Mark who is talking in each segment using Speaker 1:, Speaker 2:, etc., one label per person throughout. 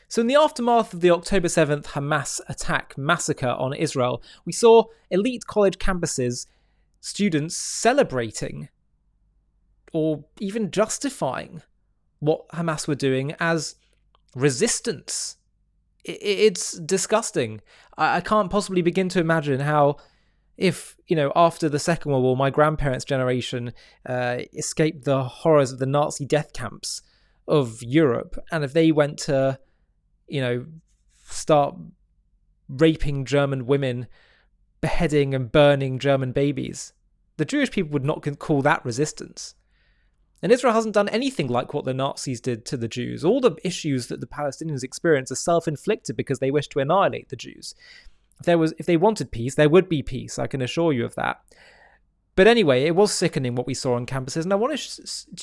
Speaker 1: So in the aftermath of the October 7th Hamas attack massacre on Israel, we saw elite college campuses, students celebrating or even justifying what Hamas were doing as resistance. It's disgusting. I can't possibly begin to imagine how, if, after the Second World War, my grandparents' generation escaped the horrors of the Nazi death camps of Europe, and if they went to, start raping German women, beheading and burning German babies, the Jewish people would not call that resistance. And Israel hasn't done anything like what the Nazis did to the Jews. All the issues that the Palestinians experience are self-inflicted because they wish to annihilate the Jews. If they wanted peace, there would be peace, I can assure you of that. But anyway, it was sickening what we saw on campuses, and I wanted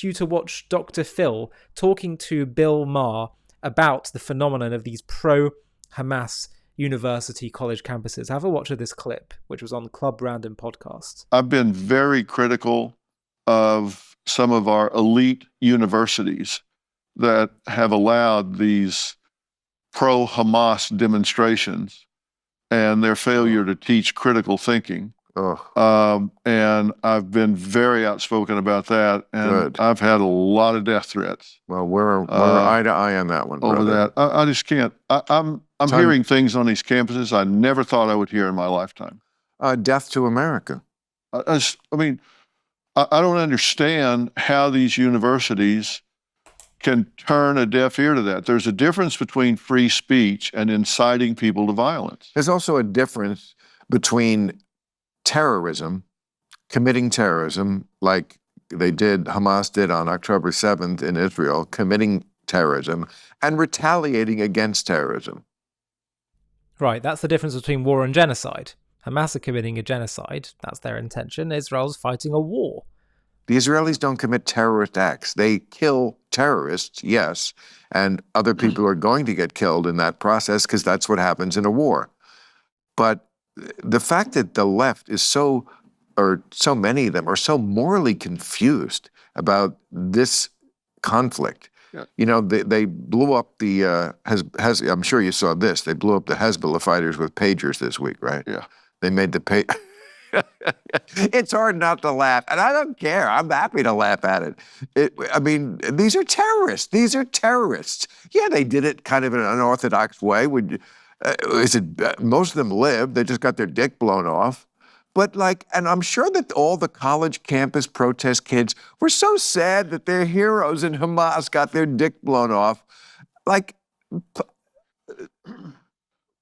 Speaker 1: you to watch Dr. Phil talking to Bill Maher about the phenomenon of these pro-Hamas university college campuses. Have a watch of this clip, which was on Club Random podcast.
Speaker 2: I've been very critical of some of our elite universities that have allowed these pro-Hamas demonstrations and their failure to teach critical thinking. And I've been very outspoken about that, and
Speaker 3: Good.
Speaker 2: I've had a lot of death threats.
Speaker 3: Well, we're eye to eye on that one,
Speaker 2: over
Speaker 3: brother.
Speaker 2: that. I just can't. I'm hearing things on these campuses I never thought I would hear in my lifetime.
Speaker 3: Death to America.
Speaker 2: I don't understand how these universities can turn a deaf ear to that. There's a difference between free speech and inciting people to violence.
Speaker 3: There's also a difference between terrorism, committing terrorism, like Hamas did on October 7th in Israel, committing terrorism, and retaliating against terrorism.
Speaker 1: Right, that's the difference between war and genocide. Hamas are committing a genocide, that's their intention. Israel's fighting a war.
Speaker 3: The Israelis don't commit terrorist acts. They kill terrorists, yes, and other people are going to get killed in that process because that's what happens in a war. But the fact that the left is so many of them are so morally confused about this conflict. Yeah. They blew up the, I'm sure you saw this, they blew up the Hezbollah fighters with pagers this week, right?
Speaker 2: Yeah.
Speaker 3: They made the It's hard not to laugh, and I don't care. I'm happy to laugh at it. These are terrorists. These are terrorists. Yeah, they did it kind of in an unorthodox way. Most of them lived. They just got their dick blown off. But and I'm sure that all the college campus protest kids were so sad that their heroes in Hamas got their dick blown off.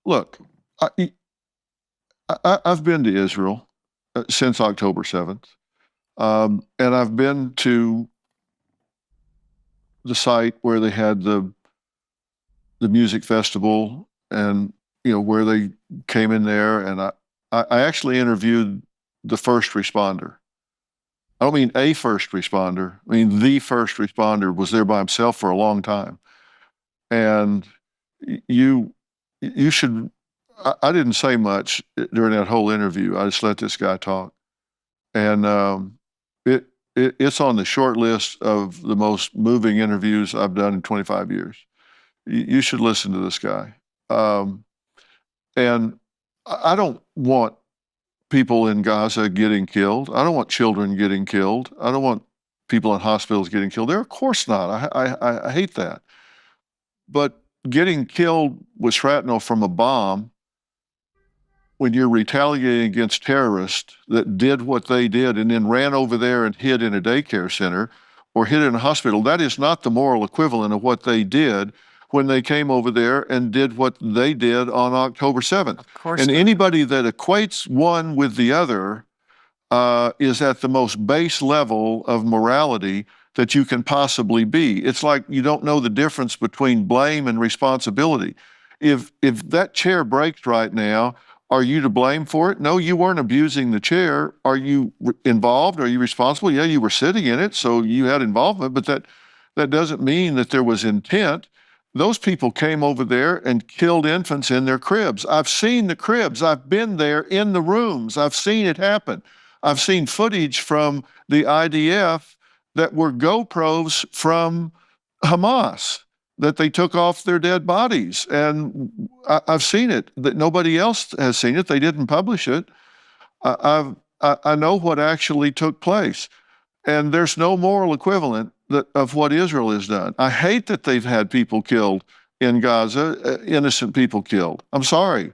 Speaker 2: Look, I've been to Israel since October 7th, and I've been to the site where they had the music festival, and where they came in there, and I actually interviewed the first responder. I don't mean a first responder. I mean the first responder was there by himself for a long time, and you should. I didn't say much during that whole interview. I just let this guy talk. And it's on the short list of the most moving interviews I've done in 25 years. You should listen to this guy. And I don't want people in Gaza getting killed. I don't want children getting killed. I don't want people in hospitals getting killed. Of course not. I hate that. But getting killed with shrapnel from a bomb, when you're retaliating against terrorists that did what they did and then ran over there and hid in a daycare center or hid in a hospital, that is not the moral equivalent of what they did when they came over there and did what they did on October 7th.
Speaker 3: Of course.
Speaker 2: And anybody that equates one with the other is at the most base level of morality that you can possibly be. It's like you don't know the difference between blame and responsibility. If that chair breaks right now, are you to blame for it? No, you weren't abusing the chair. Are you involved? Are you responsible? Yeah, you were sitting in it, so you had involvement, but that doesn't mean that there was intent. Those people came over there and killed infants in their cribs. I've seen the cribs. I've been there in the rooms. I've seen it happen. I've seen footage from the IDF that were GoPros from Hamas. that they took off their dead bodies. And I've seen it, that nobody else has seen it. They didn't publish it. I know what actually took place. And there's no moral equivalent of what Israel has done. I hate that they've had people killed in Gaza, innocent people killed. I'm sorry.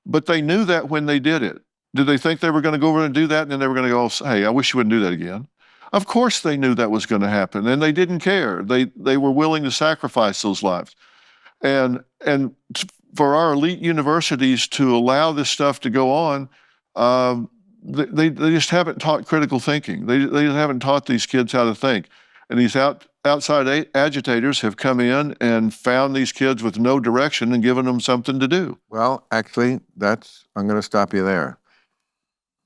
Speaker 2: But they knew that when they did it. Did they think they were going to go over and do that and then they were going to go, hey, I wish you wouldn't do that again? Of course they knew that was going to happen, and they didn't care. They were willing to sacrifice those lives. And for our elite universities to allow this stuff to go on, they just haven't taught critical thinking. They haven't taught these kids how to think. And these outside agitators have come in and found these kids with no direction and given them something to do.
Speaker 3: Well, actually, I'm going to stop you there.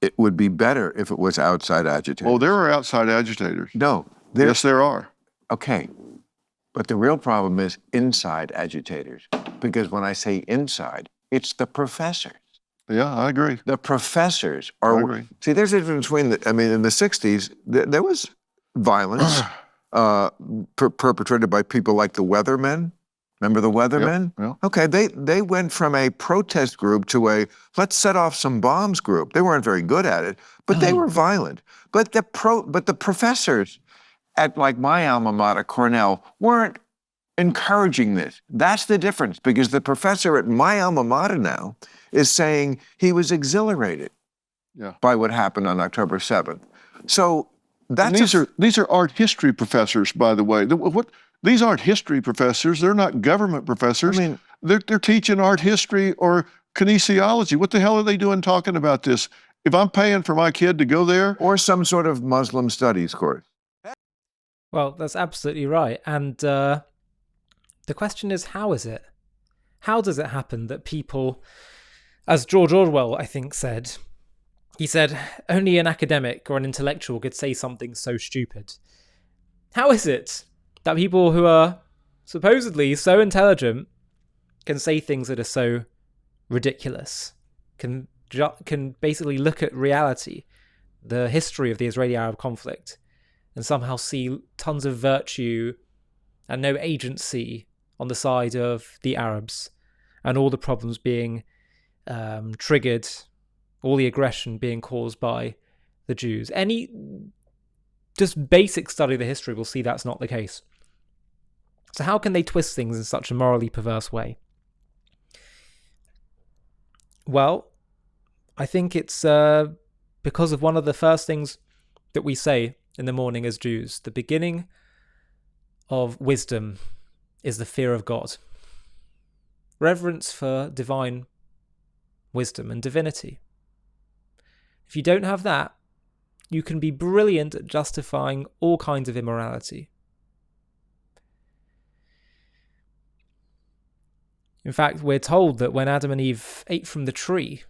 Speaker 3: It would be better if it was outside agitators.
Speaker 2: Oh, there are outside agitators.
Speaker 3: No.
Speaker 2: Yes, there are.
Speaker 3: Okay. But the real problem is inside agitators. Because when I say inside, it's the professors.
Speaker 2: Yeah, I agree.
Speaker 3: The professors are.
Speaker 2: I agree.
Speaker 3: See, there's a difference between, in the 60s, there was violence perpetrated by people like the Weathermen. Remember the Weathermen?
Speaker 2: Yep, yep.
Speaker 3: Okay, they went from a protest group to a let's set off some bombs group. They weren't very good at it, but they were violent. But the professors at like my alma mater, Cornell, weren't encouraging this. That's the difference, because the professor at my alma mater now is saying he was exhilarated by what happened on October 7th. So that's
Speaker 2: these are art history professors, by the way. These aren't history professors. They're not government professors. I mean, they're teaching art history or kinesiology. What the hell are they doing talking about this? If I'm paying for my kid to go there,
Speaker 3: or some sort of Muslim studies course.
Speaker 1: Well, that's absolutely right. And the question is, how is it? How does it happen that people, as George Orwell, I think, said, he said, only an academic or an intellectual could say something so stupid. How is it that people who are supposedly so intelligent can say things that are so ridiculous, can basically look at reality, the history of the Israeli-Arab conflict, and somehow see tons of virtue and no agency on the side of the Arabs, and all the problems being triggered, all the aggression being caused by the Jews? Any just basic study of the history will see that's not the case. So how can they twist things in such a morally perverse way? Well, I think it's because of one of the first things that we say in the morning as Jews. The beginning of wisdom is the fear of God. Reverence for divine wisdom and divinity. If you don't have that, you can be brilliant at justifying all kinds of immorality. In fact, we're told that when Adam and Eve ate from the tree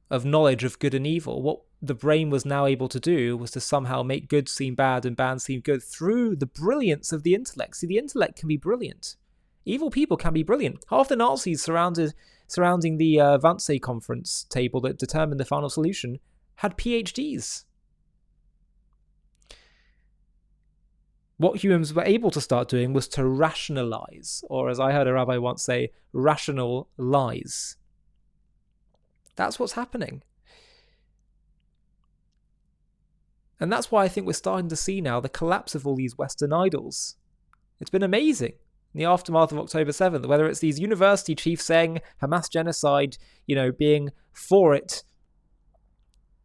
Speaker 1: of knowledge of good and evil, what the brain was now able to do was to somehow make good seem bad and bad seem good through the brilliance of the intellect. See, the intellect can be brilliant. Evil people can be brilliant. Half the Nazis surrounding the Wannsee conference table that determined the final solution had PhDs. What humans were able to start doing was to rationalize, or as I heard a rabbi once say, rational lies. That's what's happening. And that's why I think we're starting to see now the collapse of all these Western idols. It's been amazing in the aftermath of October 7th, whether it's these university chiefs saying Hamas genocide, being for it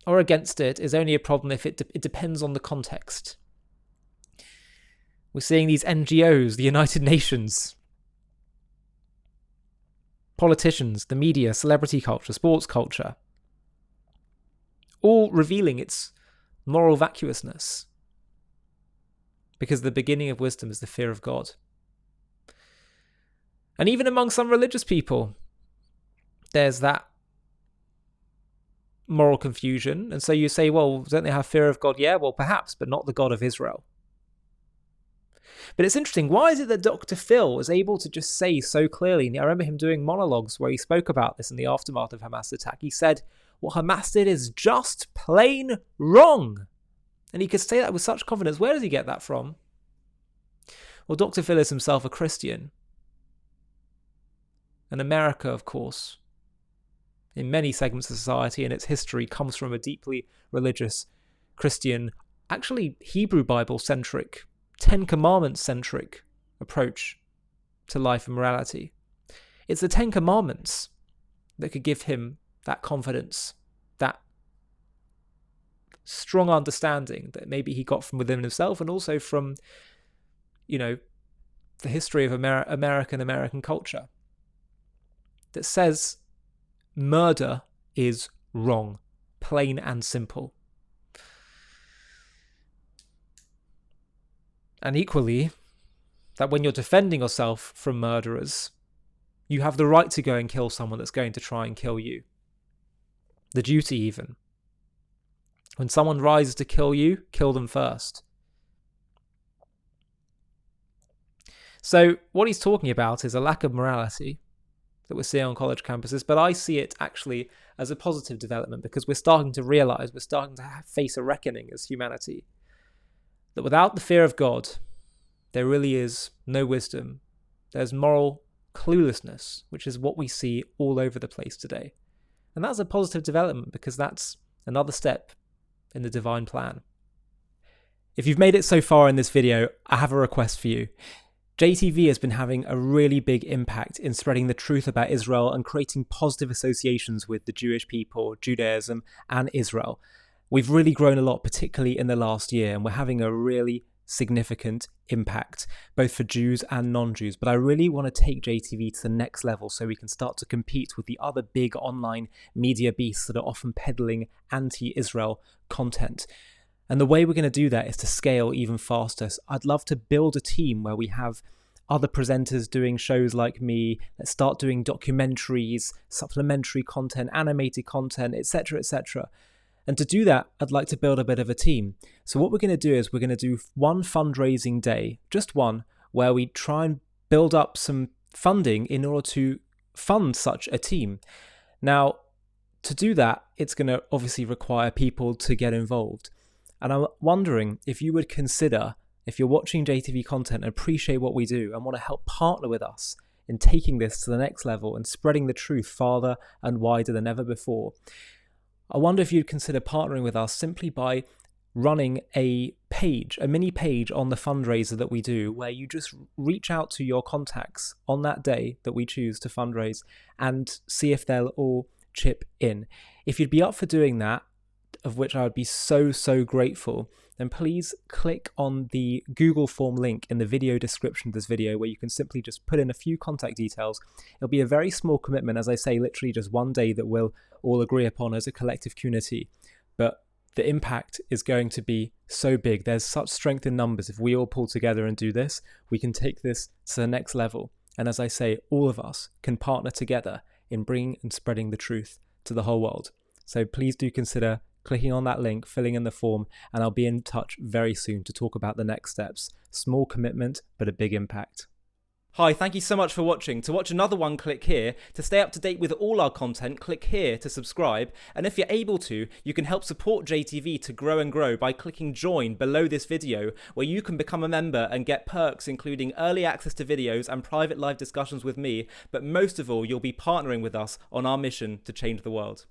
Speaker 1: or against it is only a problem if it depends on the context. We're seeing these NGOs, the United Nations, politicians, the media, celebrity culture, sports culture, all revealing its moral vacuousness. Because the beginning of wisdom is the fear of God. And even among some religious people, there's that moral confusion. And so you say, well, don't they have fear of God? Yeah, well, perhaps, but not the God of Israel. But it's interesting, why is it that Dr. Phil was able to just say so clearly, and I remember him doing monologues where he spoke about this in the aftermath of Hamas attack. He said, what Hamas did is just plain wrong. And he could say that with such confidence. Where does he get that from? Well, Dr. Phil is himself a Christian. And America, of course, in many segments of society and its history, comes from a deeply religious, Christian, actually Hebrew Bible-centric, Ten Commandments-centric approach to life and morality. It's the Ten Commandments that could give him that confidence, that strong understanding that maybe he got from within himself and also from, the history of American culture, that says murder is wrong, plain and simple. And equally, that when you're defending yourself from murderers, you have the right to go and kill someone that's going to try and kill you. The duty, even. When someone rises to kill you, kill them first. So what he's talking about is a lack of morality that we're seeing on college campuses, but I see it actually as a positive development because we're starting to realize, we're starting to face a reckoning as humanity, that without the fear of God, there really is no wisdom. There's moral cluelessness, which is what we see all over the place today. And that's a positive development because that's another step in the divine plan. If you've made it so far in this video, I have a request for you. JTV has been having a really big impact in spreading the truth about Israel and creating positive associations with the Jewish people, Judaism, and Israel. We've really grown a lot, particularly in the last year, and we're having a really significant impact, both for Jews and non-Jews. But I really want to take JTV to the next level so we can start to compete with the other big online media beasts that are often peddling anti-Israel content. And the way we're going to do that is to scale even faster. So I'd love to build a team where we have other presenters doing shows like me, let's start doing documentaries, supplementary content, animated content, etc., etc. And to do that, I'd like to build a bit of a team. So what we're going to do is we're going to do one fundraising day, just one, where we try and build up some funding in order to fund such a team. Now, to do that, it's going to obviously require people to get involved. And I'm wondering if you would consider, if you're watching JTV content and appreciate what we do and want to help partner with us in taking this to the next level and spreading the truth farther and wider than ever before, I wonder if you'd consider partnering with us simply by running a mini page on the fundraiser that we do, where you just reach out to your contacts on that day that we choose to fundraise and see if they'll all chip in. If you'd be up for doing that, of which I would be so grateful, then please click on the Google form link in the video description of this video, where you can simply just put in a few contact details. It'll be a very small commitment, as I say, literally just one day that we'll all agree upon as a collective community. But the impact is going to be so big. There's such strength in numbers. If we all pull together and do this, we can take this to the next level. And as I say, all of us can partner together in bringing and spreading the truth to the whole world. So please do consider clicking on that link, filling in the form, and I'll be in touch very soon to talk about the next steps. Small commitment, but a big impact. Hi, thank you so much for watching. To watch another one, click here. To stay up to date with all our content, click here to subscribe. And if you're able to, you can help support JTV to grow and grow by clicking join below this video, where you can become a member and get perks including early access to videos and private live discussions with me. But most of all, you'll be partnering with us on our mission to change the world.